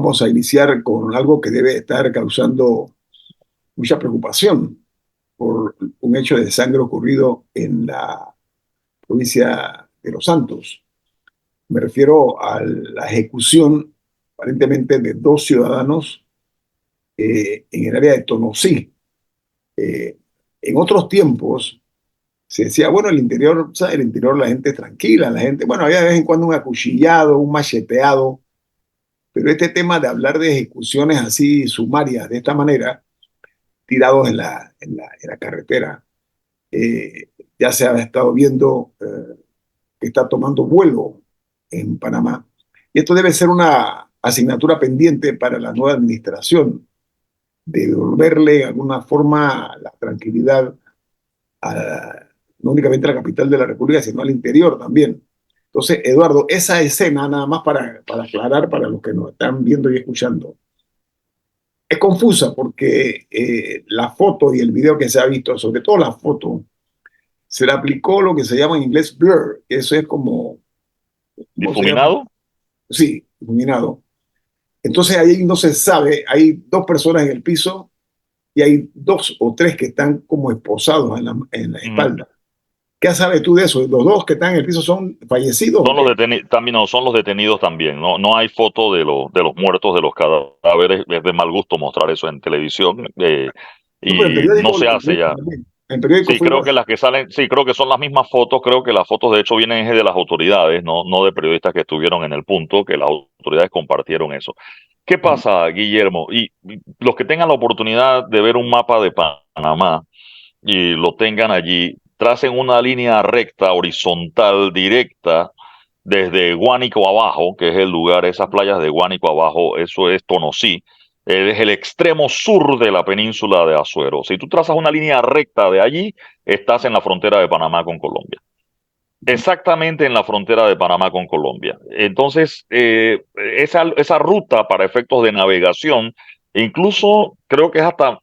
vamos a iniciar con algo que debe estar causando mucha preocupación por un hecho de sangre ocurrido en la provincia de Los Santos. Me refiero a la ejecución aparentemente de dos ciudadanos en el área de Tonosí. Eh, en otros tiempos se decía, bueno, el interior, ¿sabes? El interior la gente es tranquila, la gente, bueno, había de vez en cuando un acuchillado, un macheteado, pero este tema de hablar de ejecuciones así sumarias, de esta manera, tirados en la carretera, eh, ya se ha estado viendo que está tomando vuelo en Panamá. Y esto debe ser una asignatura pendiente para la nueva administración, de devolverle de alguna forma la tranquilidad no únicamente a la capital de la República, sino al interior también. Entonces, Eduardo, esa escena, nada más para aclarar para los que nos están viendo y escuchando, es confusa porque la foto y el video que se ha visto, sobre todo la foto, se le aplicó lo que se llama en inglés blur, que eso es como, ¿cómo se llama? ¿Difuminado? Sí, iluminado. Entonces ahí no se sabe, hay dos personas en el piso y hay dos o tres que están como esposados en la Ujú. espalda. ¿Qué sabes tú de eso? ¿Los dos que están en el piso son fallecidos o Son los qué? detenidos, también no, son los detenidos también. No, no hay foto de los muertos, de los cadáveres. Es de mal gusto mostrar eso en televisión, No, pero y no se en hace periódico ya. también. En periódico Sí, fue creo igual. que las que salen, sí, creo que son las mismas fotos. Creo que las fotos de hecho vienen de las autoridades, no, no de periodistas que estuvieron en el punto, que las autoridades compartieron eso. ¿Qué pasa, Guillermo? Y los que tengan la oportunidad de ver un mapa de Panamá y lo tengan allí, tracen una línea recta, horizontal, directa, desde Guánico abajo, que es el lugar, esas playas de Guánico abajo, eso es Tonosí, es el extremo sur de la península de Azuero. Si tú trazas una línea recta de allí, estás en la frontera de Panamá con Colombia. Exactamente en la frontera de Panamá con Colombia. Entonces, esa ruta para efectos de navegación, incluso creo que es hasta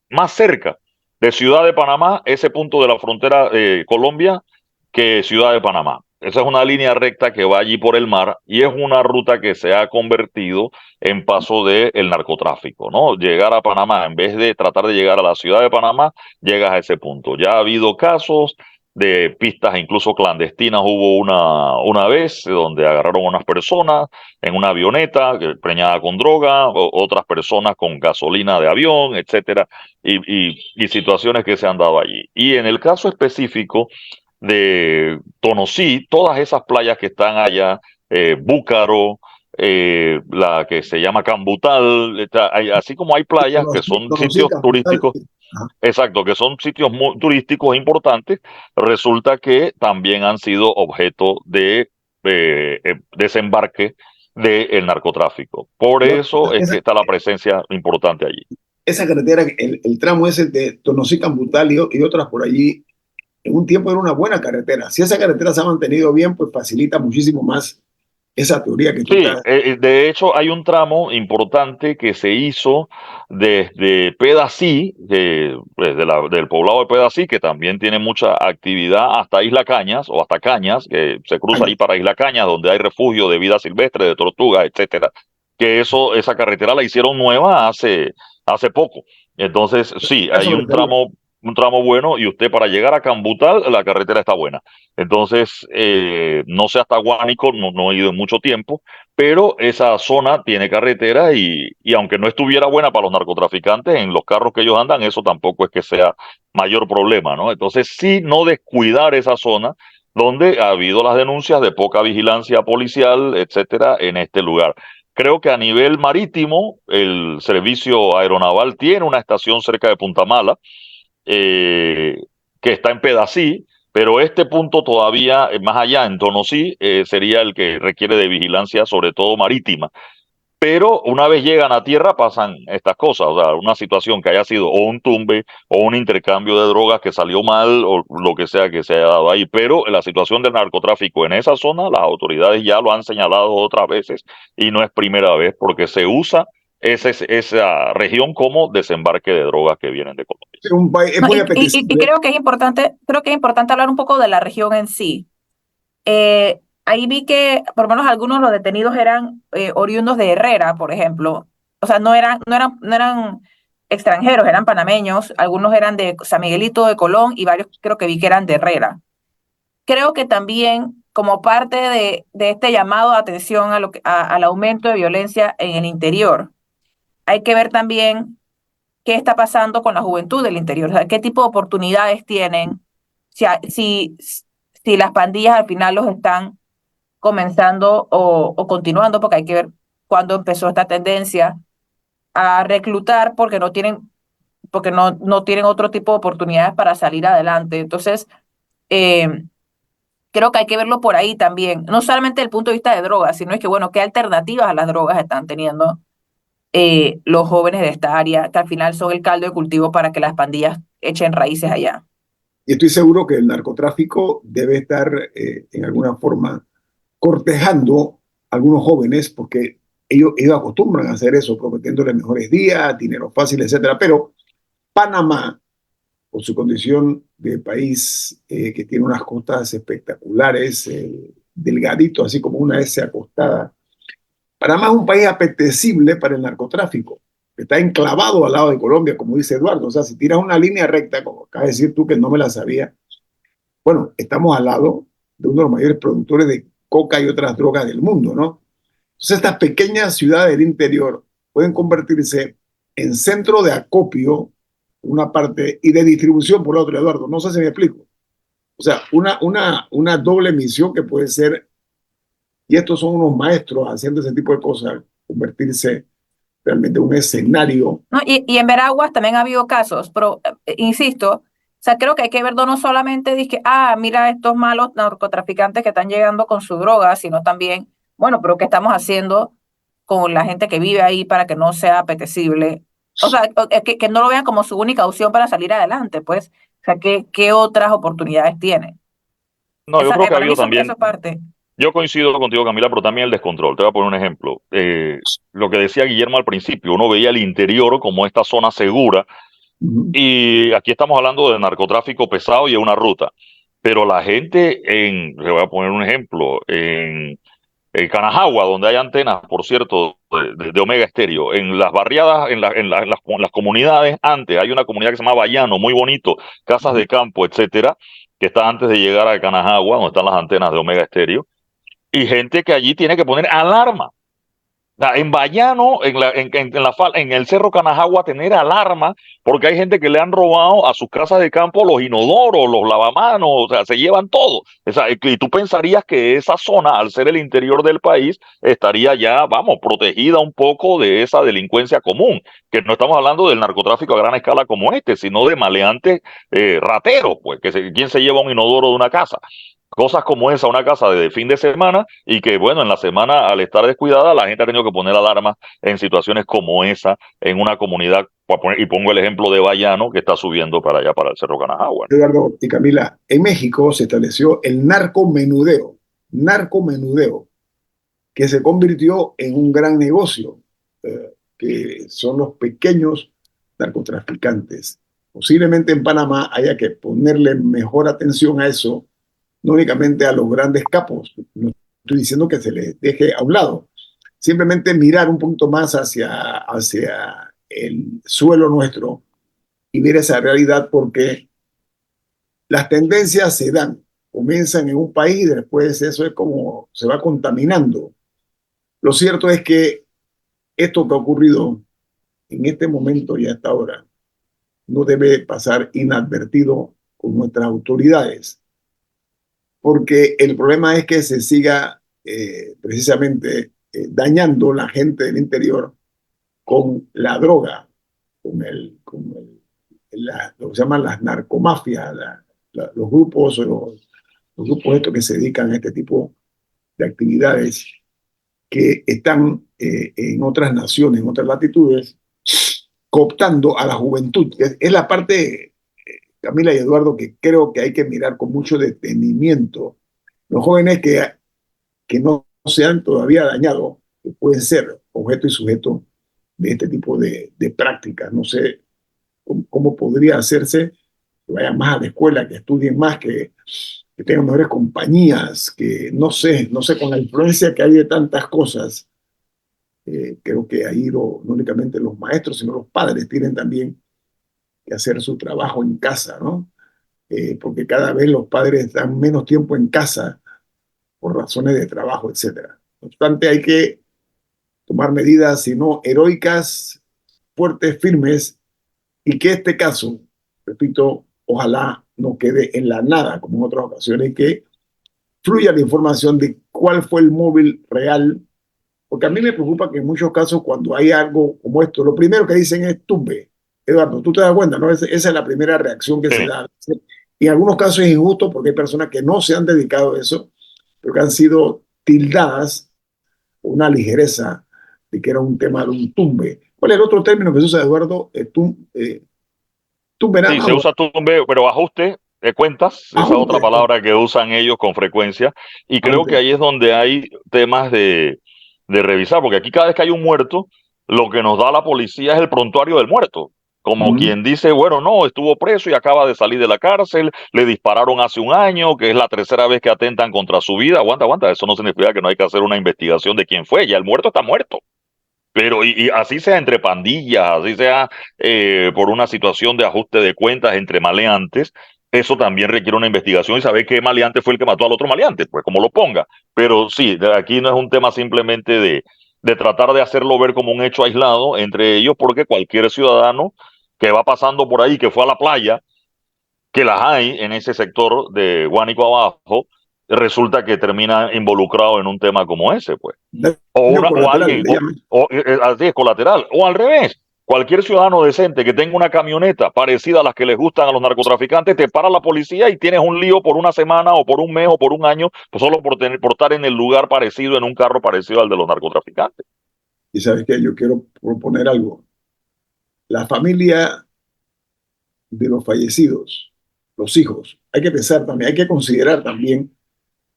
más cerca de Ciudad de Panamá, ese punto de la frontera de Colombia, que Ciudad de Panamá. Esa es una línea recta que va allí por el mar y es una ruta que se ha convertido en paso del narcotráfico, ¿no? Llegar a Panamá, en vez de tratar de llegar a la ciudad de Panamá, llegas a ese punto. Ya ha habido casos de pistas incluso clandestinas, hubo una vez donde agarraron a unas personas en una avioneta preñada con droga, otras personas con gasolina de avión, etcétera, y situaciones que se han dado allí. Y en el caso específico de Tonosí, todas esas playas que están allá, Búcaro, la que se llama Cambutal, así como hay playas que son Conocí sitios Capital. turísticos. Exacto, que son sitios turísticos importantes, resulta que también han sido objeto de desembarque del narcotráfico. Por eso es que Esa, está la presencia importante allí. esa carretera, el tramo ese de Tonosí, Cambutal y otras por allí, en un tiempo era una buena carretera. Si esa carretera se ha mantenido bien, pues facilita muchísimo más esa teoría que tú Sí, estás. de hecho hay un tramo importante que se hizo desde Pedací, del poblado de Pedací, que también tiene mucha actividad, hasta Isla Cañas o hasta Cañas, que se cruza ahí para Isla Cañas, donde hay refugio de vida silvestre, de tortugas, etcétera. Que esa carretera la hicieron nueva hace poco. Entonces, sí, Eso hay me refería. un tramo bueno y usted para llegar a Cambutal, la carretera está buena. Entonces, no sé hasta Guánico, no, no he ido en mucho tiempo, pero esa zona tiene carretera y aunque no estuviera buena para los narcotraficantes, en los carros que ellos andan, eso tampoco es que sea mayor problema, ¿no? Entonces, sí, no descuidar esa zona donde ha habido las denuncias de poca vigilancia policial, etcétera, en este lugar. Creo que a nivel marítimo, el servicio aeronaval tiene una estación cerca de Punta Mala, eh, que está en Pedací, pero este punto todavía, más allá, en Tonosí, sería el que requiere de vigilancia, sobre todo marítima. Pero una vez llegan a tierra pasan estas cosas, o sea, una situación que haya sido o un tumbe o un intercambio de drogas que salió mal o lo que sea que se haya dado ahí. Pero la situación del narcotráfico en esa zona, las autoridades ya lo han señalado otras veces y no es primera vez porque se usa esa región como desembarque de drogas que vienen de Colombia. Es un país, es No, muy y apetecible. creo que es importante hablar un poco de la región en sí. ahí vi que por lo menos algunos de los detenidos eran oriundos de Herrera, por ejemplo. O sea, no eran extranjeros, eran panameños. Algunos eran de San Miguelito, de Colón, y varios creo que vi que eran de Herrera. Creo que también como parte de este llamado de atención al aumento de violencia en el interior, hay que ver también qué está pasando con la juventud del interior, o sea, qué tipo de oportunidades tienen, si, si las pandillas al final los están comenzando o continuando, porque hay que ver cuándo empezó esta tendencia a reclutar porque no tienen otro tipo de oportunidades para salir adelante. Entonces, eh, creo que hay que verlo por ahí también, no solamente desde el punto de vista de drogas, sino es que, bueno, qué alternativas a las drogas están teniendo los jóvenes de esta área, que al final son el caldo de cultivo para que las pandillas echen raíces allá. Y estoy seguro que el narcotráfico debe estar en alguna forma cortejando a algunos jóvenes porque ellos acostumbran a hacer eso, prometiéndoles mejores días, dinero fácil, etcétera. Pero Panamá, por su condición de país que tiene unas costas espectaculares, delgadito, así como una S acostada, Panamá es un país apetecible para el narcotráfico. Está enclavado al lado de Colombia, como dice Eduardo. O sea, si tiras una línea recta, como acabas de decir tú que no me la sabía, bueno, estamos al lado de uno de los mayores productores de coca y otras drogas del mundo, ¿no? Entonces, estas pequeñas ciudades del interior pueden convertirse en centro de acopio, por una parte, y de distribución por otra, Eduardo. No sé si me explico. O sea, una doble misión que puede ser, y estos son unos maestros haciendo ese tipo de cosas, convertirse realmente en un escenario. ¿No? Y en Veraguas también ha habido casos, pero insisto, o sea, creo que hay que verlo no solamente dizque, mira estos malos narcotraficantes que están llegando con su droga, sino también, bueno, pero ¿qué estamos haciendo con la gente que vive ahí para que no sea apetecible? O sea, que no lo vean como su única opción para salir adelante, pues. O sea, ¿qué otras oportunidades tienen? No, yo creo que ha Para mí habido eso también, es parte. yo coincido contigo, Camila, pero también el descontrol. Te voy a poner un ejemplo. Lo que decía Guillermo al principio, uno veía el interior como esta zona segura y aquí estamos hablando de narcotráfico pesado y es una ruta. Pero la gente le voy a poner un ejemplo, en Canajagua, donde hay antenas, por cierto, de Omega Estéreo, en las barriadas, en las comunidades, antes hay una comunidad que se llama Bayano, muy bonito, casas de campo, etcétera, que está antes de llegar a Canajagua, donde están las antenas de Omega Estéreo, y gente que allí tiene que poner alarma sea, en Bayano, en el Cerro Canajagua, tener alarma, porque hay gente que le han robado a sus casas de campo los inodoros, los lavamanos, o sea, se llevan todo. O sea, y tú pensarías que esa zona, al ser el interior del país, estaría ya, vamos, protegida un poco de esa delincuencia común, que no estamos hablando del narcotráfico a gran escala como este, sino de maleantes rateros, pues, ¿quién se lleva un inodoro de una casa? Cosas como esa, una casa de fin de semana y que, bueno, en la semana, al estar descuidada, la gente ha tenido que poner alarmas en situaciones como esa, en una comunidad, y pongo el ejemplo de Bayano, que está subiendo para allá, para el Cerro Canajagua, ¿no? Eduardo y Camila, en México se estableció el narcomenudeo, que se convirtió en un gran negocio, que son los pequeños narcotraficantes. Posiblemente en Panamá haya que ponerle mejor atención a eso, no únicamente a los grandes capos. No estoy diciendo que se les deje a un lado, simplemente mirar un punto más hacia el suelo nuestro y ver esa realidad porque las tendencias se dan, comienzan en un país y después eso es como se va contaminando. Lo cierto es que esto que ha ocurrido en este momento y hasta ahora no debe pasar inadvertido con nuestras autoridades, porque el problema es que se siga precisamente dañando la gente del interior con la droga, lo que se llaman las narcomafias, los grupos, los grupos estos que se dedican a este tipo de actividades que están en otras naciones, en otras latitudes, cooptando a la juventud. Es la parte, Camila y Eduardo, que creo que hay que mirar con mucho detenimiento. Los jóvenes que no se han todavía dañado, que pueden ser objeto y sujeto de este tipo de prácticas. No sé cómo podría hacerse que vayan más a la escuela, que estudien más, que que tengan mejores compañías, que no sé, con la influencia que hay de tantas cosas, creo que ahí no únicamente los maestros, sino los padres tienen también que hacer su trabajo en casa, ¿no? Porque cada vez los padres dan menos tiempo en casa por razones de trabajo, etcétera. No obstante, hay que tomar medidas, si no heroicas, fuertes, firmes, y que este caso, repito, ojalá no quede en la nada, como en otras ocasiones, que fluya la información de cuál fue el móvil real, porque a mí me preocupa que en muchos casos cuando hay algo como esto, lo primero que dicen es tumbe. Eduardo, tú te das cuenta, ¿no? Esa es la primera reacción que se Sí. da. Y en algunos casos es injusto porque hay personas que no se han dedicado a eso, pero que han sido tildadas con una ligereza de que era un tema de un tumbe. ¿Cuál es el otro término que se usa, Eduardo? Tumbe nada Sí, más. se usa tumbe, pero ajuste de cuentas, esa otra Ajuste. palabra que usan ellos con frecuencia, y creo que Ajuste. ahí es donde hay temas de revisar, porque aquí cada vez que hay un muerto, lo que nos da la policía es el prontuario del muerto, como Ujú. quien dice, bueno, no, estuvo preso y acaba de salir de la cárcel, le dispararon hace un año, que es la tercera vez que atentan contra su vida, aguanta, aguanta, eso no significa que no hay que hacer una investigación de quién fue, ya el muerto está muerto. Pero y así sea entre pandillas, así sea por una situación de ajuste de cuentas entre maleantes, eso también requiere una investigación y saber qué maleante fue el que mató al otro maleante, pues como lo ponga. Pero sí, aquí no es un tema simplemente de tratar de hacerlo ver como un hecho aislado entre ellos, porque cualquier ciudadano que va pasando por ahí, que fue a la playa, que las hay en ese sector de Guánico abajo, resulta que termina involucrado en un tema como ese, pues Daño o colateral, alguien, le llaman. así es colateral, o al revés, cualquier ciudadano decente que tenga una camioneta parecida a las que les gustan a los narcotraficantes, te para la policía y tienes un lío por una semana o por un mes o por un año, pues solo por estar en el lugar parecido, en un carro parecido al de los narcotraficantes. Y sabes que yo quiero proponer algo. La familia de los fallecidos, los hijos, hay que pensar también, hay que considerar también,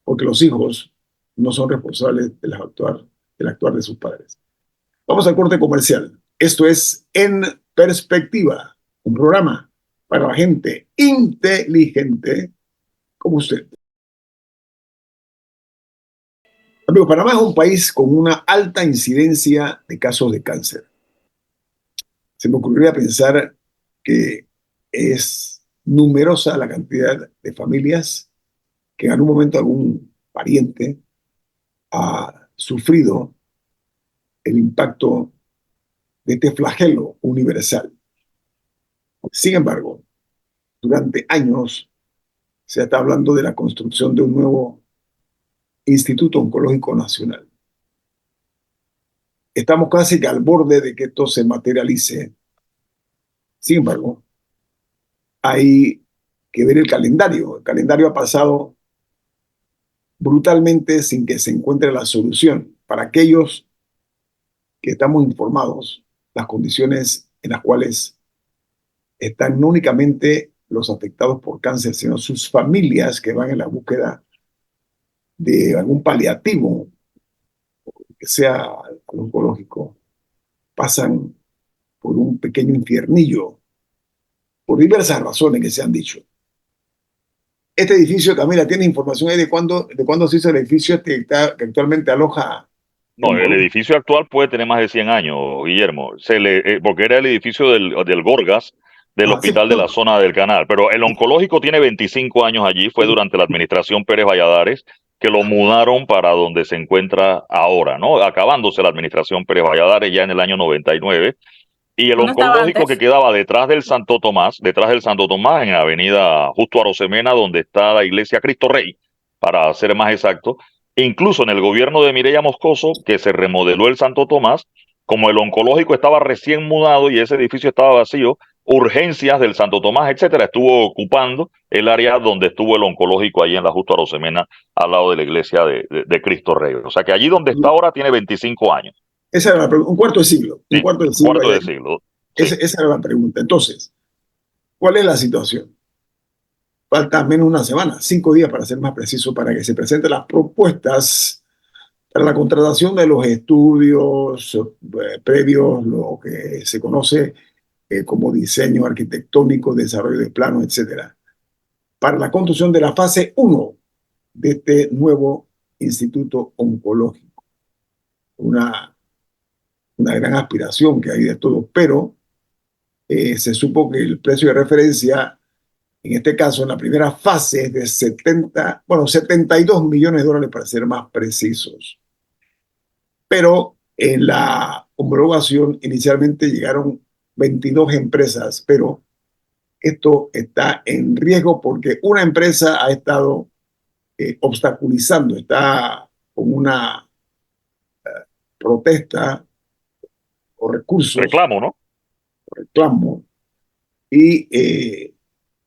porque los hijos no son responsables del actuar de sus padres. Vamos al corte comercial. Esto es En Perspectiva, un programa para la gente inteligente como usted. Amigo, Panamá es un país con una alta incidencia de casos de cáncer. Se me ocurriría pensar que es numerosa la cantidad de familias que en algún momento algún pariente ha sufrido el impacto de este flagelo universal. Sin embargo, durante años se está hablando de la construcción de un nuevo Instituto Oncológico Nacional. Estamos casi que al borde de que esto se materialice. Sin embargo, hay que ver el calendario. El calendario ha pasado brutalmente sin que se encuentre la solución. Para aquellos que estamos informados, las condiciones en las cuales están no únicamente los afectados por cáncer, sino sus familias que van en la búsqueda de algún paliativo, que sea oncológico, pasan por un pequeño infiernillo, por diversas razones que se han dicho. Este edificio, Camila, ¿tiene información ahí de cuándo se hizo el edificio que actualmente aloja el No, el oncológico? edificio actual puede tener más de 100 años, Guillermo, porque era el edificio del Gorgas, del Ah, sí, hospital de no, la zona del canal, pero el oncológico tiene 25 años allí, fue durante la administración Pérez Valladares que lo mudaron para donde se encuentra ahora, ¿no? Acabándose la administración Pérez Valladares ya en el año 99, y el ¿Dónde estaba oncológico que antes? quedaba detrás del Santo Tomás, en la avenida Justo Arosemena, donde está la iglesia Cristo Rey, para ser más exacto. E incluso en el gobierno de Mireya Moscoso, que se remodeló el Santo Tomás, como el oncológico estaba recién mudado y ese edificio estaba vacío, urgencias del Santo Tomás, etcétera, estuvo ocupando el área donde estuvo el oncológico, ahí en la Justo Arosemena, al lado de la iglesia de Cristo Rey. O sea que allí donde está ahora tiene 25 años. esa era la pregunta. Un cuarto de siglo, un Sí, cuarto de siglo cuarto allá. de siglo. Sí. Esa era la pregunta. Entonces, ¿cuál es la situación? Falta menos una semana, 5 días para ser más preciso, para que se presenten las propuestas para la contratación de los estudios previos, lo que se conoce como diseño arquitectónico, desarrollo de planos, etcétera. para la construcción de la fase 1 de este nuevo instituto oncológico. Una gran aspiración que hay de todos, pero se supo que el precio de referencia, en este caso, en la primera fase, es de 72 millones de dólares para ser más precisos. Pero en la homologación inicialmente llegaron 22 empresas, pero esto está en riesgo porque una empresa ha estado obstaculizando, está con una protesta o recursos, Reclamo, ¿no? reclamo, y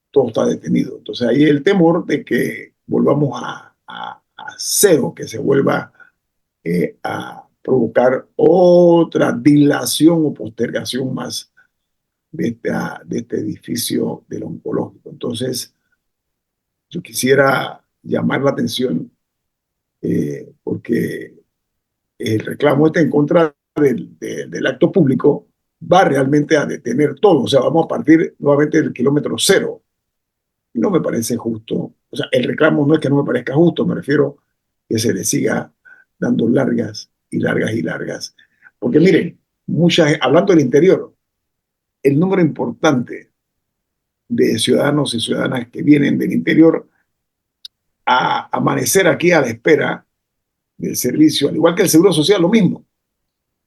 todo está detenido. Entonces ahí el temor de que volvamos a cero, que se vuelva a provocar otra dilación o postergación más de este edificio del oncológico. Entonces, yo quisiera llamar la atención porque el reclamo este en contra del acto público va realmente a detener todo. O sea, vamos a partir nuevamente del kilómetro cero. No me parece justo. O sea, el reclamo no es que no me parezca justo, me refiero que se le siga dando largas y largas y largas. Porque miren, hablando del interior, el número importante de ciudadanos y ciudadanas que vienen del interior a amanecer aquí a la espera del servicio, al igual que el Seguro Social, lo mismo,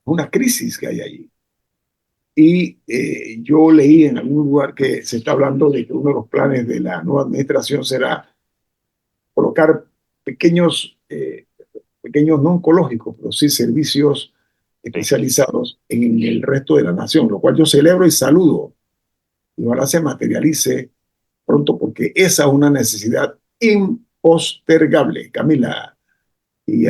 una crisis que hay allí. Y yo leí en algún lugar que se está hablando de que uno de los planes de la nueva administración será colocar pequeños no oncológicos, pero sí servicios Sí. especializados en el resto de la nación, lo cual yo celebro y saludo. Y ojalá se materialice pronto porque esa es una necesidad impostergable. Camila y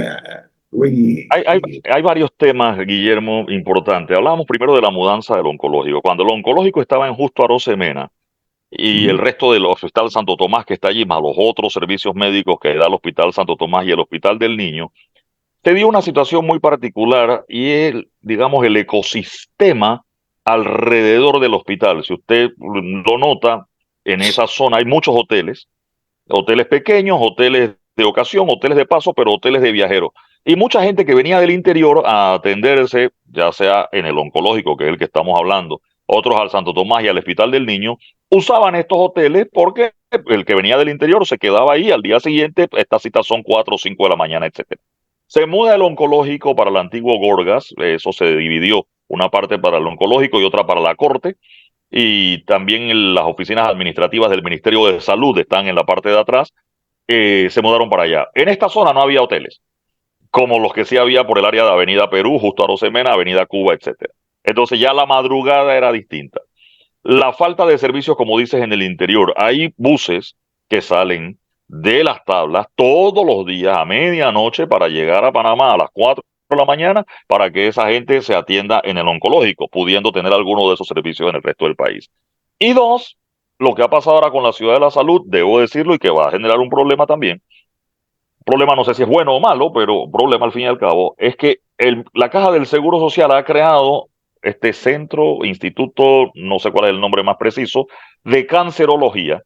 Rubén Hay, hay, hay varios temas, Guillermo, importantes. Hablábamos primero de la mudanza del oncológico. Cuando el oncológico estaba en Justo Arosemena y el resto del Hospital Santo Tomás que está allí, más los otros servicios médicos que da el Hospital Santo Tomás y el Hospital del Niño, se dio una situación muy particular y digamos, el ecosistema alrededor del hospital. Si usted lo nota, en esa zona hay muchos hoteles, hoteles pequeños, hoteles de ocasión, hoteles de paso, pero hoteles de viajeros. Y mucha gente que venía del interior a atenderse, ya sea en el oncológico, que es el que estamos hablando, otros al Santo Tomás y al Hospital del Niño, usaban estos hoteles porque el que venía del interior se quedaba ahí al día siguiente, estas citas son 4 o 5 de la mañana, etcétera. Se muda el oncológico para el antiguo Gorgas, eso se dividió, una parte para el oncológico y otra para la corte, y también las oficinas administrativas del Ministerio de Salud están en la parte de atrás, se mudaron para allá. En esta zona no había hoteles, como los que sí había por el área de Avenida Perú, justo a Rosemena, Avenida Cuba, etcétera. Entonces ya la madrugada era distinta. La falta de servicios, como dices, en el interior. Hay buses que salen de las tablas todos los días a medianoche para llegar a Panamá a las 4 de la mañana para que esa gente se atienda en el oncológico, pudiendo tener alguno de esos servicios en el resto del país. Y dos, lo que ha pasado ahora con la Ciudad de la Salud, debo decirlo, y que va a generar un problema también. Problema no sé si es bueno o malo, pero problema al fin y al cabo, es que la Caja del Seguro Social ha creado este centro, instituto, no sé cuál es el nombre más preciso, de cancerología,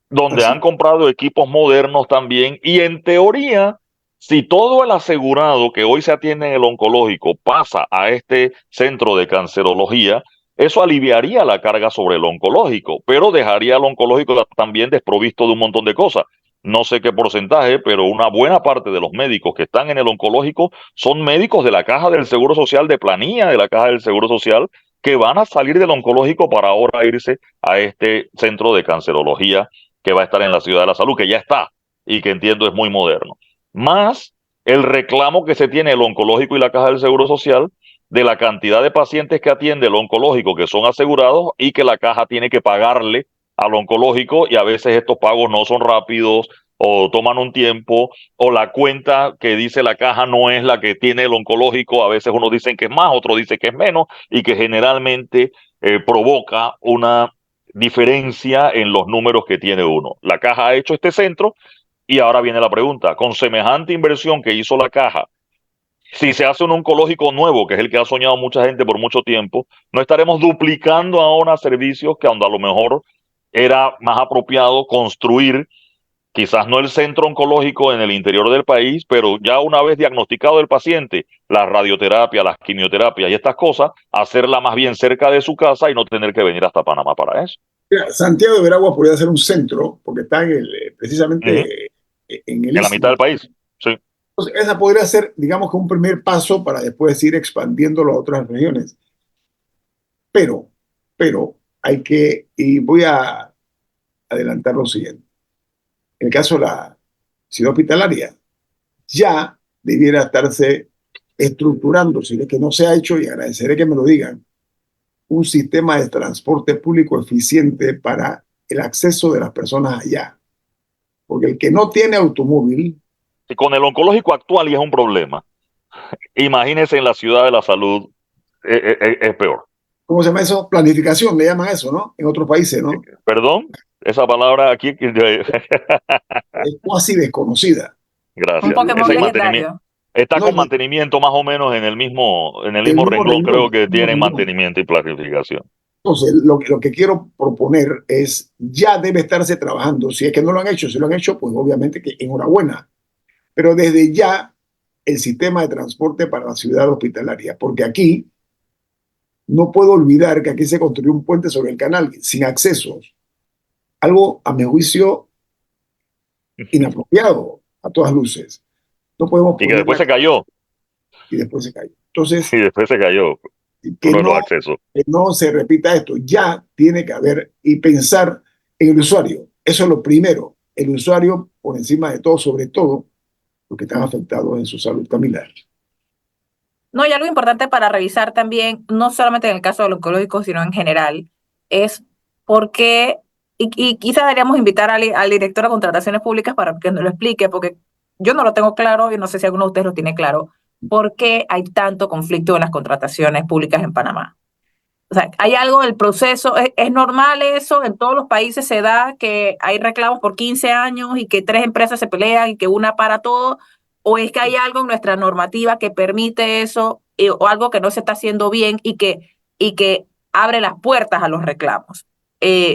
donde así, han comprado equipos modernos también y en teoría, si todo el asegurado que hoy se atiende en el oncológico pasa a este centro de cancerología, eso aliviaría la carga sobre el oncológico, pero dejaría al oncológico también desprovisto de un montón de cosas. No sé qué porcentaje, pero una buena parte de los médicos que están en el oncológico son médicos de la Caja del Seguro Social, de planilla de la Caja del Seguro Social, que van a salir del oncológico para ahora irse a este centro de cancerología que va a estar en la Ciudad de la Salud, que ya está y que entiendo es muy moderno. Más el reclamo que se tiene el oncológico y la Caja del Seguro Social de la cantidad de pacientes que atiende el oncológico que son asegurados y que la caja tiene que pagarle al oncológico y a veces estos pagos no son rápidos o toman un tiempo o la cuenta que dice la caja no es la que tiene el oncológico, a veces unos dicen que es más, otros dicen que es menos y que generalmente provoca una diferencia en los números que tiene uno. La caja ha hecho este centro y ahora viene la pregunta, con semejante inversión que hizo la caja, si se hace un oncológico nuevo, que es el que ha soñado mucha gente por mucho tiempo, no estaremos duplicando ahora servicios que a lo mejor era más apropiado construir quizás no el centro oncológico en el interior del país, pero ya una vez diagnosticado el paciente, la radioterapia, las quimioterapias y estas cosas, hacerla más bien cerca de su casa y no tener que venir hasta Panamá para eso. Mira, Santiago de Veraguas podría ser un centro, porque está Ujú. precisamente en el En la mitad istmo. del país. Sí. Entonces, esa podría ser, digamos que un primer paso para después ir expandiéndolo a otras regiones. Pero, pero hay que, y voy a adelantar lo siguiente. En el caso de la ciudad hospitalaria, ya debiera estarse estructurando, si es que no se ha hecho, y agradeceré que me lo digan, un sistema de transporte público eficiente para el acceso de las personas allá. Porque el que no tiene automóvil, Y con el oncológico actual y es un problema. Imagínense en la ciudad de la salud, es peor. ¿cómo se llama eso? Planificación, le llaman eso, ¿no? En otros países, ¿no? Perdón, esa palabra aquí, Es casi desconocida. Un gracias. Pokémon Ese mantenimiento. legendario. Está No, con mantenimiento más o menos en el el mismo mismo renglón, creo renglón, que el mismo tienen renglón. mantenimiento y planificación. Entonces, lo que quiero proponer es, ya debe estarse trabajando. Si es que no lo han hecho, si lo han hecho, pues obviamente que enhorabuena. Pero desde ya, el sistema de transporte para la ciudad hospitalaria, porque aquí no puedo olvidar que aquí se construyó un puente sobre el canal sin accesos, algo a mi juicio inapropiado a todas luces. No podemos Y que poner después la se cayó, y después se cayó. Entonces, y después se cayó que uno de los no, accesos. que no se repita esto. Ya tiene que haber y pensar en el usuario. Eso es lo primero. El usuario por encima de todo, sobre todo los que están afectados en su salud. Camila. No, y algo importante para revisar también, no solamente en el caso del oncológico, sino en general, es por qué, y quizás deberíamos invitar al director de contrataciones públicas para que nos lo explique, porque yo no lo tengo claro y no sé si alguno de ustedes lo tiene claro, por qué hay tanto conflicto en las contrataciones públicas en Panamá. O sea, hay algo del proceso, es normal eso, en todos los países se da que hay reclamos por 15 años y que tres empresas se pelean y que una para todo, o es que hay algo en nuestra normativa que permite eso, o algo que no se está haciendo bien y que abre las puertas a los reclamos.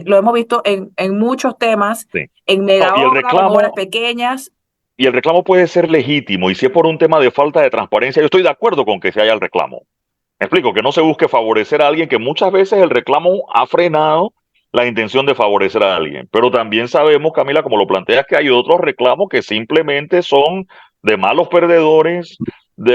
Lo hemos visto en muchos temas, Sí. en No, mega obras o en obras pequeñas. y el reclamo puede ser legítimo, y si es por un tema de falta de transparencia, yo estoy de acuerdo con que se haya el reclamo. Me explico, que no se busque favorecer a alguien, que muchas veces el reclamo ha frenado la intención de favorecer a alguien. Pero también sabemos, Camila, como lo planteas, que hay otros reclamos que simplemente son de malos perdedores,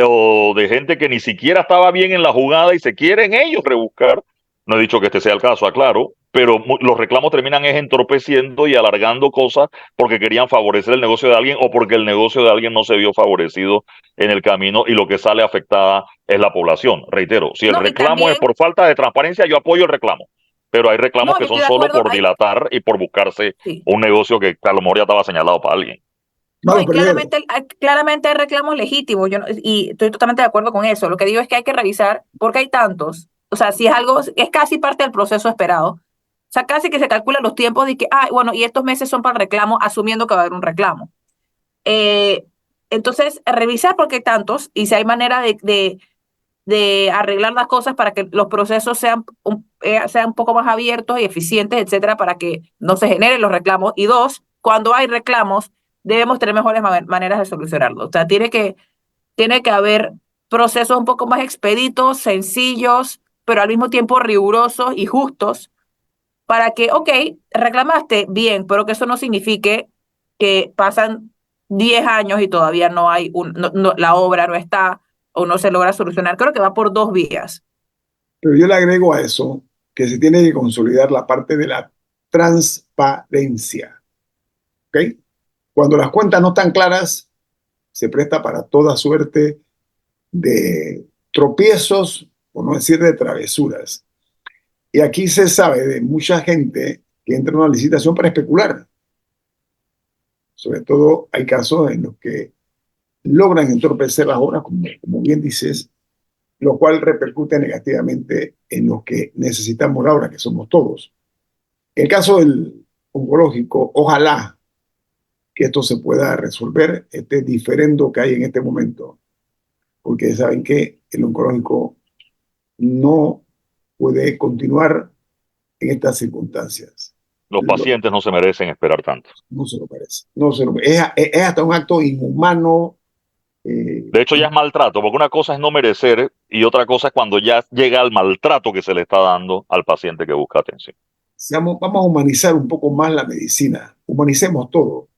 o de gente que ni siquiera estaba bien en la jugada y se quieren ellos rebuscar. No he dicho que este sea el caso, aclaro, pero los reclamos terminan es entorpeciendo y alargando cosas porque querían favorecer el negocio de alguien o porque el negocio de alguien no se vio favorecido en el camino y lo que sale afectada es la población. Reitero, si el No, y reclamo es también, por falta de transparencia, yo apoyo el reclamo, pero hay reclamos no, yo que estoy son de solo acuerdo, por dilatar y por buscarse sí. un negocio que a lo mejor ya estaba señalado para alguien. No, Malos y perdedores. claramente hay reclamos legítimos, y estoy totalmente de acuerdo con eso. Lo que digo es que hay que revisar por qué hay tantos. O sea, si es algo, es casi parte del proceso esperado. O sea, casi que se calculan los tiempos de que, bueno, y estos meses son para el reclamo, asumiendo que va a haber un reclamo. Eh, entonces, revisar por qué hay tantos y si hay manera de arreglar las cosas para que los procesos sean un poco más abiertos y eficientes, etcétera, para que no se generen los reclamos. Y dos, cuando hay reclamos, debemos tener mejores maneras de solucionarlo. O sea, tiene que haber procesos un poco más expeditos, sencillos, pero al mismo tiempo rigurosos y justos para que, ok, reclamaste bien, pero que eso no signifique que pasan 10 años y todavía no hay la obra no está o no se logra solucionar. Creo que va por dos vías. Pero yo le agrego a eso que se tiene que consolidar la parte de la transparencia. ¿Ok? Cuando las cuentas no están claras, se presta para toda suerte de tropiezos, por no decir de travesuras. Y aquí se sabe de mucha gente que entra en una licitación para especular. Sobre todo hay casos en los que logran entorpecer las obras, como bien dices, lo cual repercute negativamente en los que necesitamos la obra, que somos todos. En el caso del oncológico, ojalá que esto se pueda resolver, este diferendo que hay en este momento, porque saben que el oncológico no puede continuar en estas circunstancias. Los pacientes no se merecen esperar tanto. No se lo merece. No se lo merece. Es hasta un acto inhumano. De hecho, ya es maltrato, porque una cosa es no merecer y otra cosa es cuando ya llega al maltrato que se le está dando al paciente que busca atención. Vamos a humanizar un poco más la medicina. Humanicemos todo,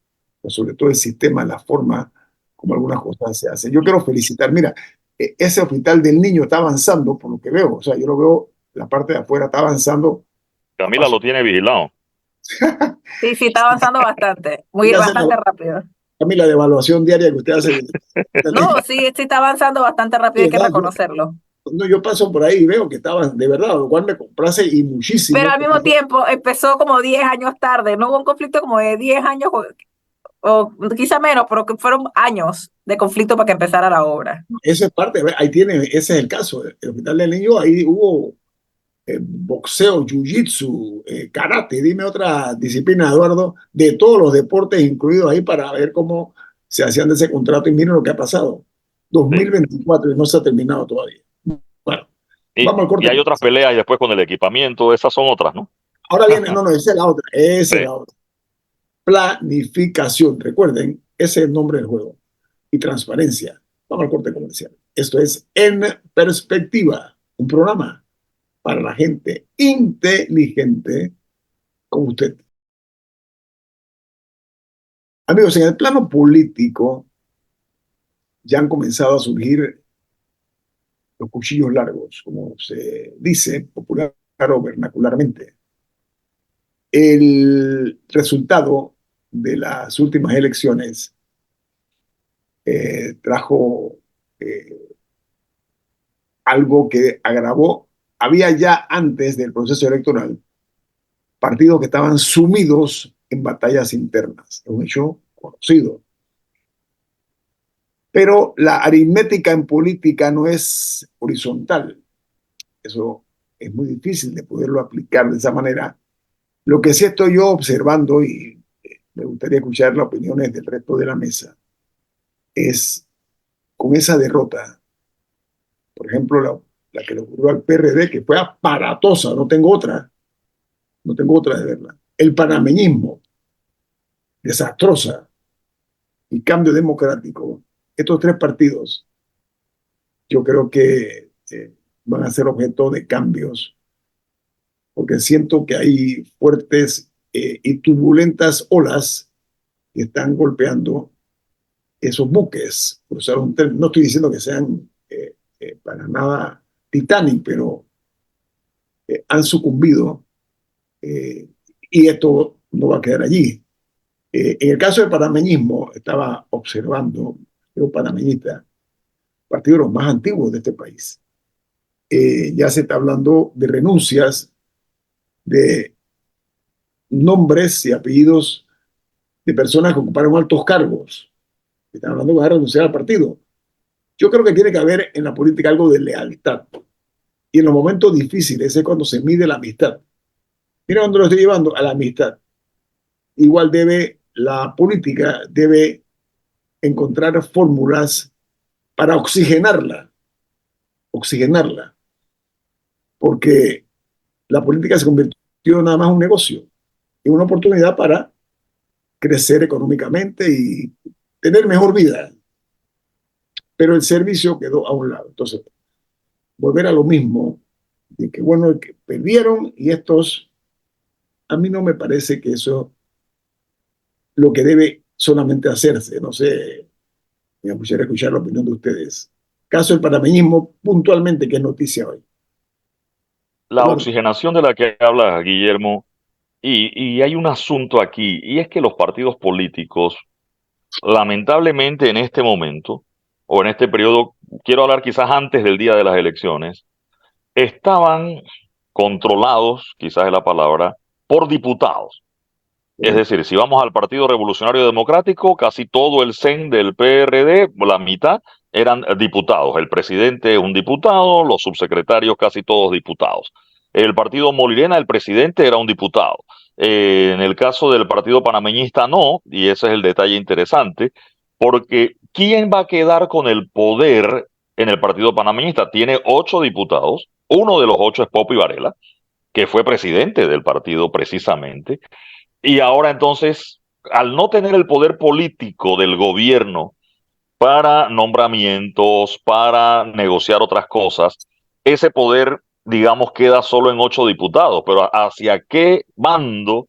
pero sobre todo el sistema, la forma como algunas cosas se hacen. Yo quiero felicitar. Mira, ese hospital del niño está avanzando, por lo que veo. O sea, yo lo veo, la parte de afuera está avanzando a Camila paso. lo tiene vigilado. Sí, sí, está avanzando bastante, Ya hacen bastante rápido. la evaluación diaria que usted hace. No, sí, sí está avanzando bastante rápido, hay que ¿Verdad? reconocerlo. Yo paso por ahí y veo que estaban, de verdad, lo cual me complace y Pero muchísimo. al mismo tiempo empezó como 10 años tarde, no hubo un conflicto como de 10 años o quizá menos, pero que fueron años de conflicto para que empezara la obra. Esa es parte, ahí tiene, ese es el caso. El Hospital del Niño, ahí hubo boxeo, jiu-jitsu, karate, dime otra disciplina, Eduardo, de todos los deportes incluidos ahí para ver cómo se hacían de ese contrato y miren lo que ha pasado. Sí. 2024 y no se ha terminado todavía. Bueno, vamos al Y corte. hay otras peleas y después con el equipamiento, esas son otras, ¿no? Ahora viene, no, esa es la otra, esa Sí. es la otra. Planificación, recuerden, ese es el nombre del juego. Y transparencia. Vamos al corte comercial. Esto es En Perspectiva, un programa para la gente inteligente como usted. Amigos, en el plano político ya han comenzado a surgir los cuchillos largos, como se dice popular o vernacularmente. El resultado de las últimas elecciones trajo algo que agravó. Había ya antes del proceso electoral partidos que estaban sumidos en batallas internas. Es un hecho conocido. Pero la aritmética en política no es horizontal. Eso es muy difícil de poderlo aplicar de esa manera. Lo que sí estoy yo observando, y me gustaría escuchar las opiniones del resto de la mesa, es con esa derrota, por ejemplo, la que le ocurrió al PRD, que fue aparatosa, no tengo otra de verla. El panameñismo, desastrosa, y cambio democrático, estos tres partidos, yo creo que van a ser objeto de cambios, porque siento que hay fuertes y turbulentas olas que están golpeando esos buques. Por usar un término, no estoy diciendo que sean para nada Titanic, pero han sucumbido y esto no va a quedar allí. En el caso del panameñismo, estaba observando, yo panameñista, partido de los más antiguos de este país. Ya se está hablando de renuncias, de nombres y apellidos de personas que ocuparon altos cargos. Están hablando de que van a renunciar al partido. Yo creo que tiene que haber en la política algo de lealtad. Y en los momentos difíciles es cuando se mide la amistad. Mira dónde lo estoy llevando, a la amistad. Igual la política debe encontrar fórmulas para oxigenarla, porque la política se convirtió nada más en un negocio, en una oportunidad para crecer económicamente y tener mejor vida. Pero el servicio quedó a un lado. Entonces, volver a lo mismo, de que bueno, que perdieron y estos, a mí no me parece que eso es lo que debe solamente hacerse. No sé, me gustaría escuchar la opinión de ustedes. Caso del panameñismo, puntualmente, ¿qué es noticia hoy? La Eduardo. oxigenación de la que habla Guillermo, y hay un asunto aquí, y es que los partidos políticos, lamentablemente en este momento, o en este periodo, quiero hablar quizás antes del día de las elecciones, estaban controlados, quizás es la palabra, por diputados. Es decir, si vamos al Partido Revolucionario Democrático, casi todo el CEN del PRD, la mitad, eran diputados. El presidente un diputado, los subsecretarios casi todos diputados. El Partido Molirena, el presidente era un diputado. En el caso del Partido Panameñista no, y ese es el detalle interesante, porque ¿quién va a quedar con el poder en el Partido Panameñista? Tiene 8 diputados, uno de los 8 es Popi Varela, que fue presidente del partido precisamente, y ahora entonces, al no tener el poder político del gobierno para nombramientos, para negociar otras cosas, ese poder, digamos, queda solo en 8 diputados, pero ¿hacia qué bando,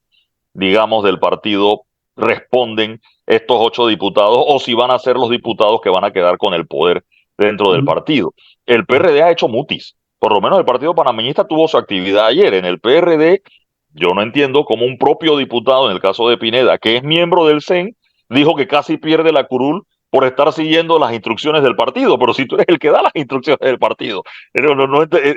digamos, del partido responden estos 8 diputados o si van a ser los diputados que van a quedar con el poder dentro del partido? El PRD ha hecho mutis. Por lo menos el Partido Panameñista tuvo su actividad ayer. En el PRD, yo no entiendo cómo un propio diputado, en el caso de Pineda, que es miembro del CEN, dijo que casi pierde la curul por estar siguiendo las instrucciones del partido, pero si tú eres el que da las instrucciones del partido,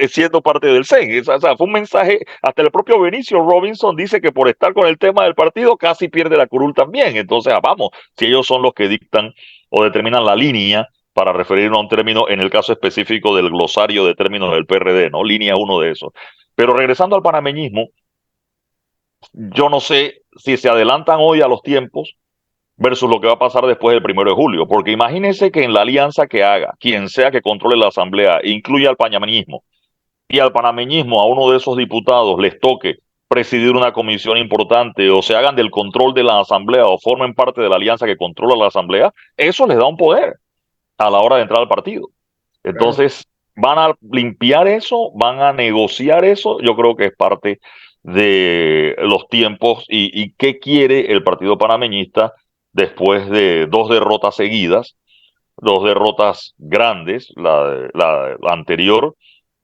siendo parte del CEN. O sea, fue un mensaje, hasta el propio Benicio Robinson dice que por estar con el tema del partido casi pierde la curul también. Entonces, vamos, si ellos son los que dictan o determinan la línea para referirnos a un término, en el caso específico del glosario de términos del PRD, ¿no? Línea uno de esos. Pero regresando al panameñismo, yo no sé si se adelantan hoy a los tiempos versus lo que va a pasar después del 1 de julio. Porque imagínense que en la alianza que haga, quien sea que controle la asamblea, incluya al panameñismo, y al panameñismo, a uno de esos diputados, les toque presidir una comisión importante o se hagan del control de la asamblea o formen parte de la alianza que controla la asamblea, eso les da un poder a la hora de entrar al partido. Entonces, van a limpiar eso, van a negociar eso. Yo creo que es parte de los tiempos y qué quiere el Partido Panameñista después de 2 derrotas seguidas, 2 derrotas grandes, la anterior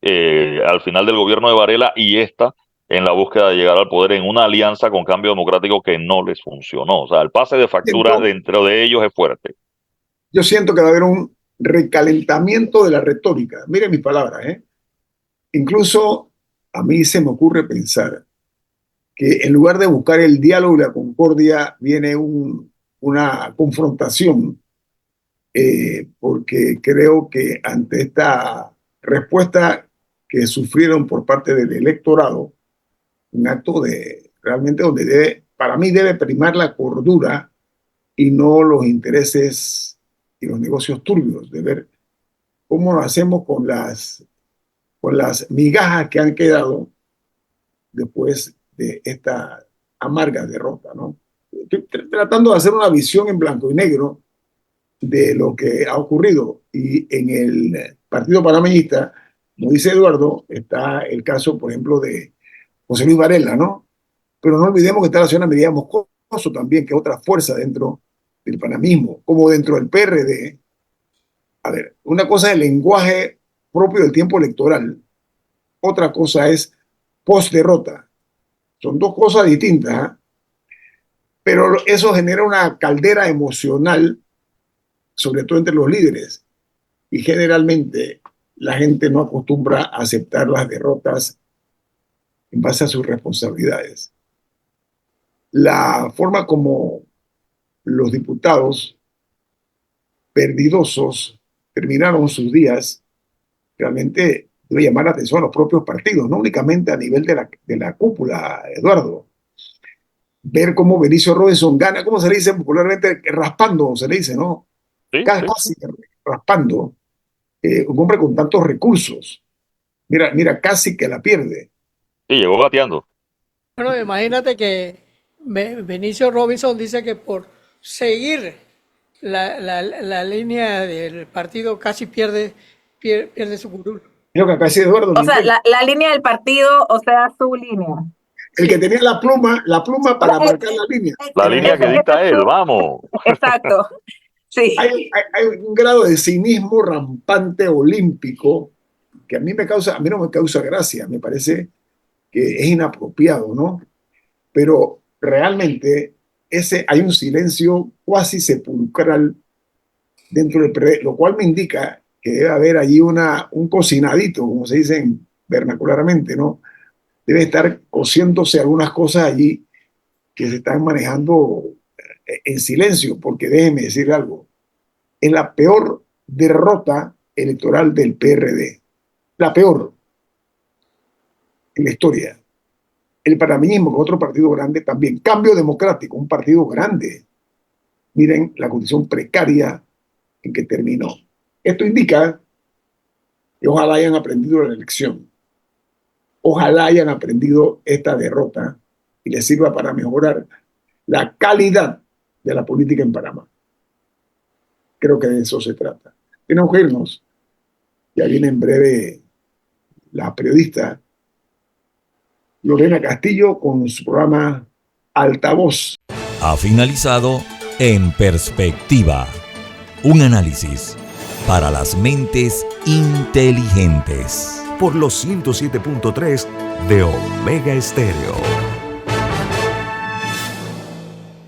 al final del gobierno de Varela y esta en la búsqueda de llegar al poder en una alianza con Cambio Democrático que no les funcionó. O sea, el pase de factura dentro de ellos es fuerte. Yo siento que va a haber un recalentamiento de la retórica. Miren mis palabras, ¿eh? Incluso a mí se me ocurre pensar que en lugar de buscar el diálogo y la concordia, viene una confrontación, porque creo que ante esta respuesta que sufrieron por parte del electorado, un acto de realmente donde para mí debe primar la cordura y no los intereses y los negocios turbios, de ver cómo lo hacemos con las migajas que han quedado después de esta amarga derrota, ¿no? Estoy tratando de hacer una visión en blanco y negro de lo que ha ocurrido. Y en el Partido Panameñista, como dice Eduardo, está el caso, por ejemplo, de José Luis Varela, ¿no? Pero no olvidemos que está la señora Miriam Moscoso también, que es otra fuerza dentro del panamismo, como dentro del PRD. A ver, una cosa es el lenguaje propio del tiempo electoral, otra cosa es post-derrota. Son dos cosas distintas, ¿eh? Pero eso genera una caldera emocional, sobre todo entre los líderes. Y generalmente la gente no acostumbra a aceptar las derrotas en base a sus responsabilidades. La forma como los diputados perdidosos terminaron sus días realmente debe llamar la atención a los propios partidos, no únicamente a nivel de la cúpula, Eduardo. Ver cómo Benicio Robinson gana, ¿cómo se le dice popularmente? Raspando, se le dice, ¿no? Sí, Casi raspando. Un hombre con tantos recursos. Mira, casi que la pierde. sí, llegó gateando. Bueno, imagínate que Benicio Robinson dice que por seguir la línea del partido casi pierde su curul. Lo que acá dice Eduardo. O sea, la línea del partido, o sea, su línea. El que tenía la pluma para marcar la línea. La línea que dicta él, vamos. Exacto, sí. Hay un grado de cinismo rampante olímpico que a mí no me causa gracia, me parece que es inapropiado, ¿no? Pero realmente hay un silencio cuasi sepulcral dentro del PRD, lo cual me indica que debe haber allí un cocinadito, como se dice vernacularmente, ¿no? Debe estar cociéndose algunas cosas allí que se están manejando en silencio, porque déjeme decir algo, es la peor derrota electoral del PRD, la peor en la historia. El panameñismo, que es otro partido grande también, Cambio Democrático, un partido grande. Miren la condición precaria en que terminó. Esto indica que ojalá hayan aprendido la lección. Ojalá hayan aprendido esta derrota y les sirva para mejorar la calidad de la política en Panamá. Creo que de eso se trata. Tenemos que irnos. Ya viene en breve la periodista Lorena Castillo con su programa Altavoz. Ha finalizado En Perspectiva, un análisis para las mentes inteligentes por los 107.3 de Omega Estéreo.